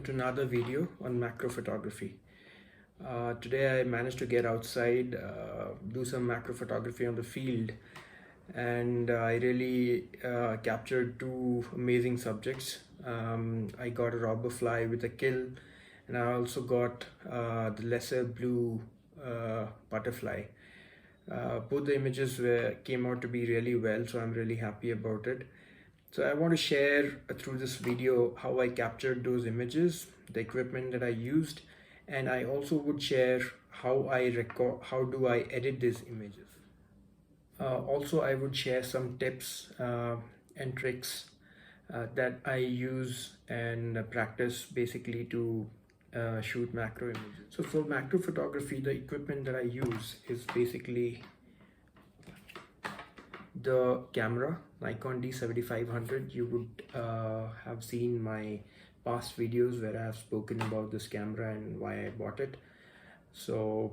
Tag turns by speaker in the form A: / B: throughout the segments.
A: to another video on macro photography. Today I managed to get outside, do some macro photography on the field, and I really captured two amazing subjects. I got a robberfly with a kill, and I also got the lesser blue butterfly. Both the images came out to be really well, so I'm really happy about it. So I want to share through this video how I captured those images, the equipment that I used, and I also would share how how do I edit these images. Also, I would share some tips and tricks that I use and practice basically to shoot macro images. So for macro photography, the equipment that I use is basically the camera, Nikon D7500. You would have seen my past videos where I have spoken about this camera and why I bought it. So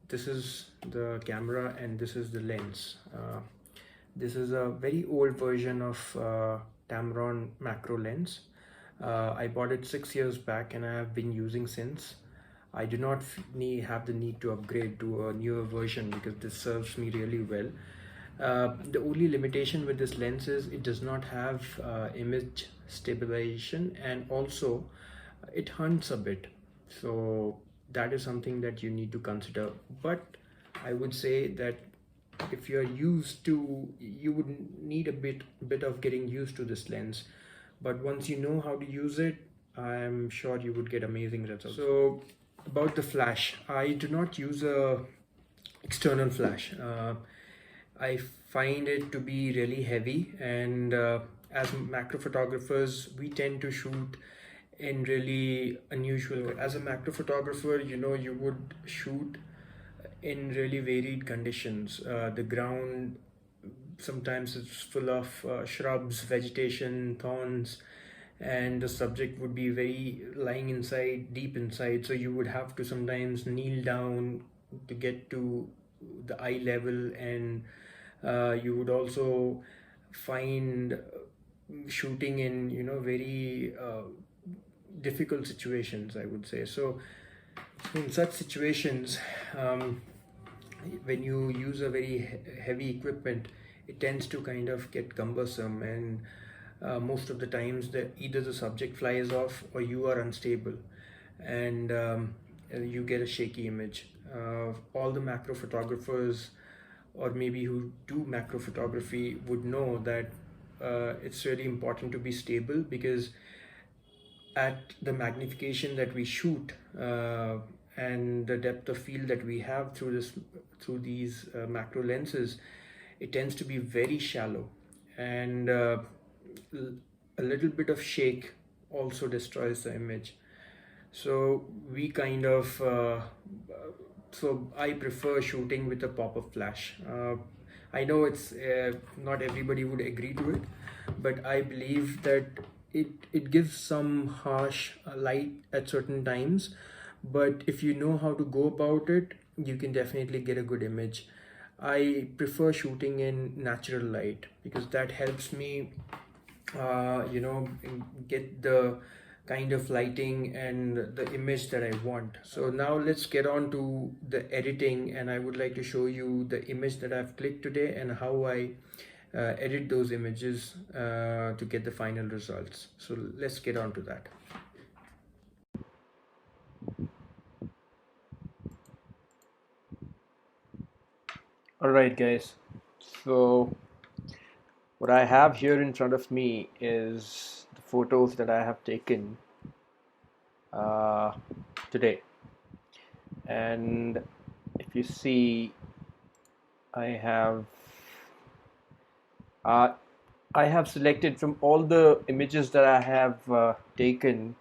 A: this is the camera and this is the lens. This is a very old version of Tamron macro lens. I bought it 6 years back and I have been using since. I do not have the need to upgrade to a newer version because this serves me really well. The only limitation with this lens is it does not have image stabilization, and also it hunts a bit, so that is something that you need to consider. But I would say that if you're used to, you would need a bit of getting used to this lens, but once you know how to use it, I'm sure you would get amazing results. So about the flash, I do not use a external flash. I find it to be really heavy, and as macro photographers, we tend to shoot in really unusual way. As a macro photographer, you would shoot in really varied conditions. The ground sometimes it's full of shrubs, vegetation, thorns, and the subject would be very lying inside, deep inside, so you would have to sometimes kneel down to get to the eye level, and you would also find shooting in very difficult situations, I would say. So in such situations, when you use a very heavy equipment, it tends to kind of get cumbersome, and most of the times either the subject flies off or you are unstable, and you get a shaky image. All the macro photographers, or maybe who do macro photography, would know that it's really important to be stable, because at the magnification that we shoot and the depth of field that we have through these macro lenses, it tends to be very shallow, and a little bit of shake also destroys the image. So we kind of so I prefer shooting with a pop-up flash. I know it's not everybody would agree to it, but I believe that it gives some harsh light at certain times, but if you know how to go about it, you can definitely get a good image. I prefer shooting in natural light because that helps me get the kind of lighting and the image that I want. So now let's get on to the editing, and I would like to show you the image that I've clicked today and how I edit those images to get the final results. So let's get on to that. Alright guys, so what I have here in front of me is the photos that I have taken today, and if you see, I have selected from all the images that I have taken.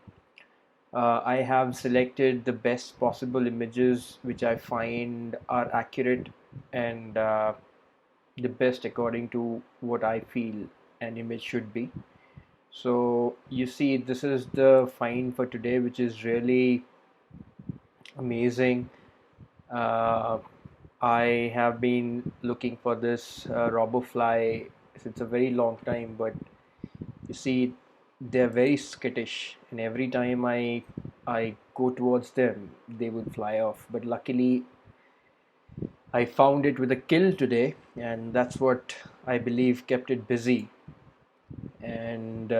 A: I have selected the best possible images which I find are accurate and the best according to what I feel an image should be. So you see, this is the find for today, which is really amazing. I have been looking for this Robberfly since a very long time, but you see, they're very skittish, and every time I go towards them, they would fly off. But luckily, I found it with a kill today, and that's what I believe kept it busy. And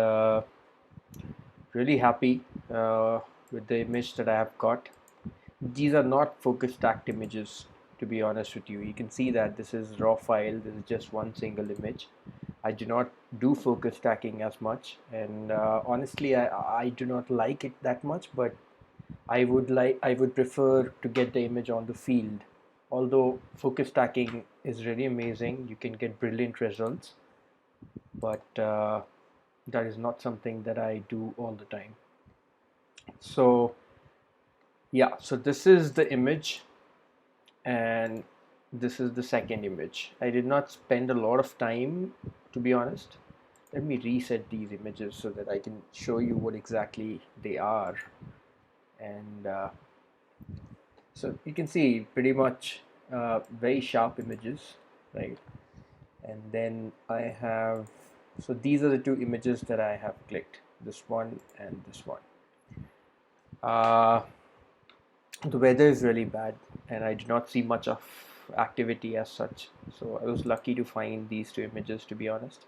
A: really happy with the image that I have got. These are not focus stacked images, to be honest with you. You can see that this is raw file, this is just one single image. I do not do focus stacking as much, and honestly I do not like it that much, but I would prefer to get the image on the field. Although focus stacking is really amazing, you can get brilliant results, but that is not something that I do all the time. So yeah, so this is the image, and this is the second image. I did not spend a lot of time, to be honest. Let me reset these images so that I can show you what exactly they are. And so you can see pretty much very sharp images, right? And then I have, so these are the two images that I have clicked, this one and this one. The weather is really bad, and I do not see much of activity as such, so I was lucky to find these two images, to be honest.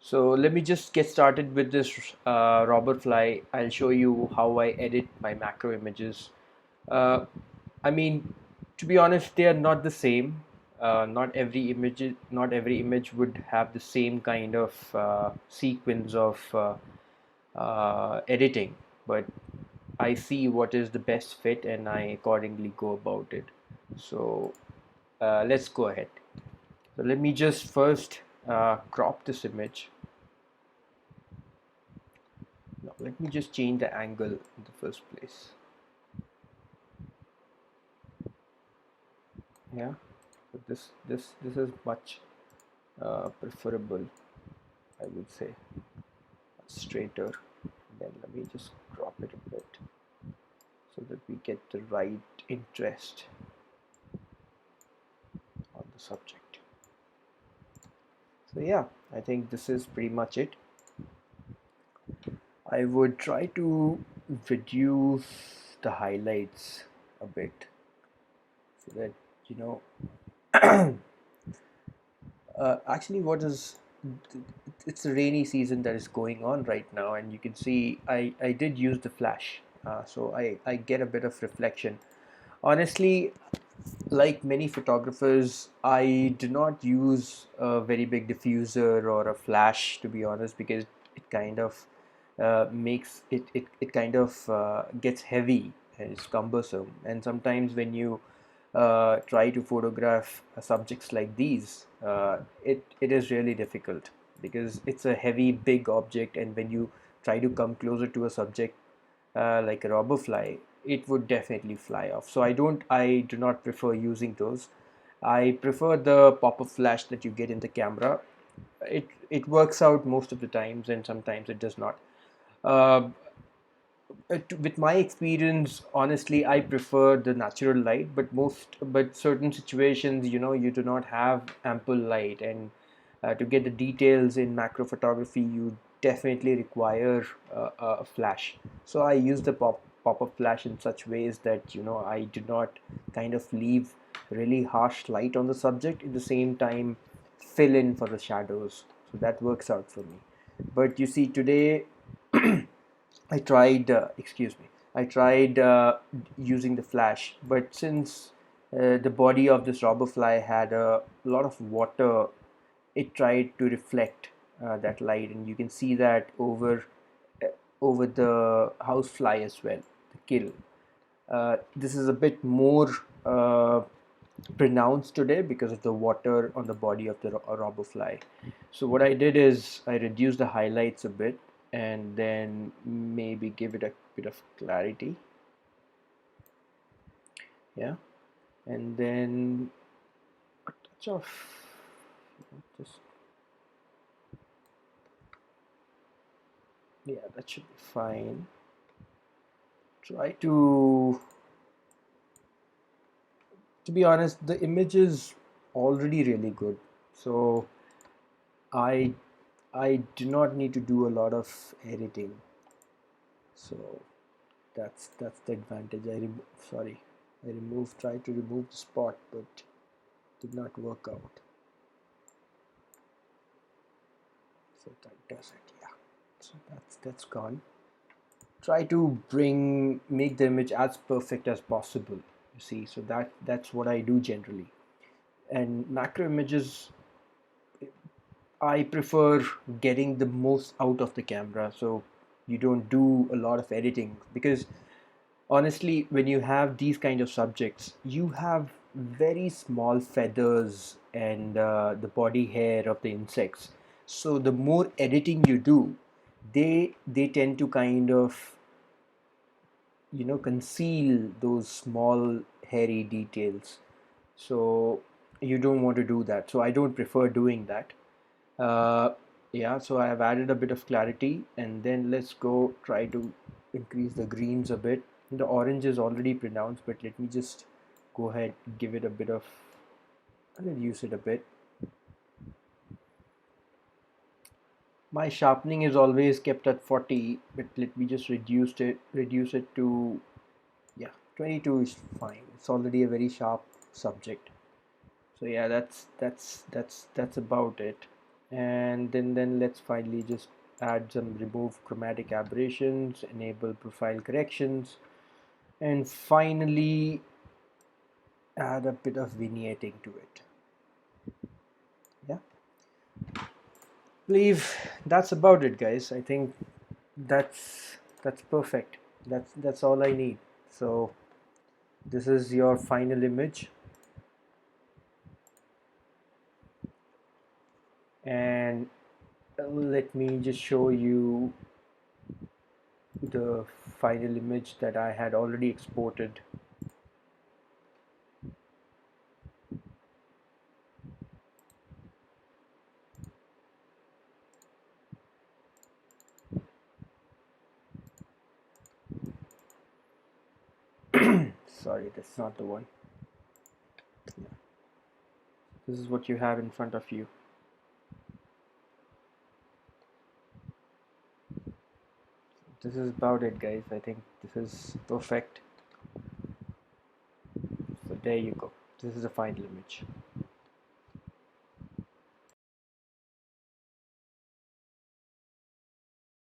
A: So let me just get started with this Robberfly. I'll show you how I edit my macro images. uh, I mean, to be honest, they are not the same. Not every image would have the same kind of sequence of editing, but I see what is the best fit and I accordingly go about it. So let's go ahead. So let me just first crop this image. No, let me just change the angle in the first place. Yeah, so this is much preferable, I would say, straighter. Then let me just crop it a bit so that we get the right interest on the subject. So yeah, I think this is pretty much it. I would try to reduce the highlights a bit so that, you know, actually what is, it's a rainy season that is going on right now, and you can see I did use the flash, so I get a bit of reflection. Honestly, like many photographers, I do not use a very big diffuser or a flash, to be honest, because it kind of it kind of gets heavy and it's cumbersome. And sometimes when you try to photograph subjects like these, it is really difficult because it's a heavy, big object, and when you try to come closer to a subject like a Robberfly, it would definitely fly off. So I do not prefer using those. I prefer the pop-up flash that you get in the camera. It works out most of the times, and sometimes it does not. Uh, with my experience, honestly, I prefer the natural light, but certain situations, you do not have ample light, and to get the details in macro photography, you definitely require a flash. So I use the pop-up flash in such ways that I do not kind of leave really harsh light on the subject, at the same time fill in for the shadows. So that works out for me. But you see, today I tried using the flash, but since the body of this Robberfly had a lot of water, it tried to reflect that light, and you can see that over the housefly as well, the kill. This is a bit more pronounced today because of the water on the body of the Robberfly. So what I did is I reduced the highlights a bit and then maybe give it a bit of clarity. Yeah, and then a touch of just, yeah, that should be fine. Try to be honest, the image is already really good, so I I do not need to do a lot of editing, so that's the advantage. I tried to remove the spot, but did not work out. So that does it, yeah. So that's gone. Try to make the image as perfect as possible. You see, so that's what I do generally. And macro images, I prefer getting the most out of the camera, so you don't do a lot of editing, because honestly, when you have these kind of subjects, you have very small feathers and the body hair of the insects. So the more editing you do, they tend to kind of, conceal those small hairy details. So you don't want to do that. So I don't prefer doing that. uh, yeah, so I have added a bit of clarity, and then let's go try to increase the greens a bit. The orange is already pronounced, but let me just go ahead, give it a bit of, reduce it a bit. My sharpening is always kept at 40, but let me just reduce it to, yeah, 22 is fine. It's already a very sharp subject. So yeah, that's about it. And then let's finally just add some, remove chromatic aberrations, enable profile corrections, and finally add a bit of vignetting to it. Yeah, believe that's about it, guys. I think that's perfect. That's all I need. So this is your final image, and let me just show you the final image that I had already exported. Sorry, that's not the one. Yeah. This is what you have in front of you. This is about it, guys. I think this is perfect. So there you go. This is the final image.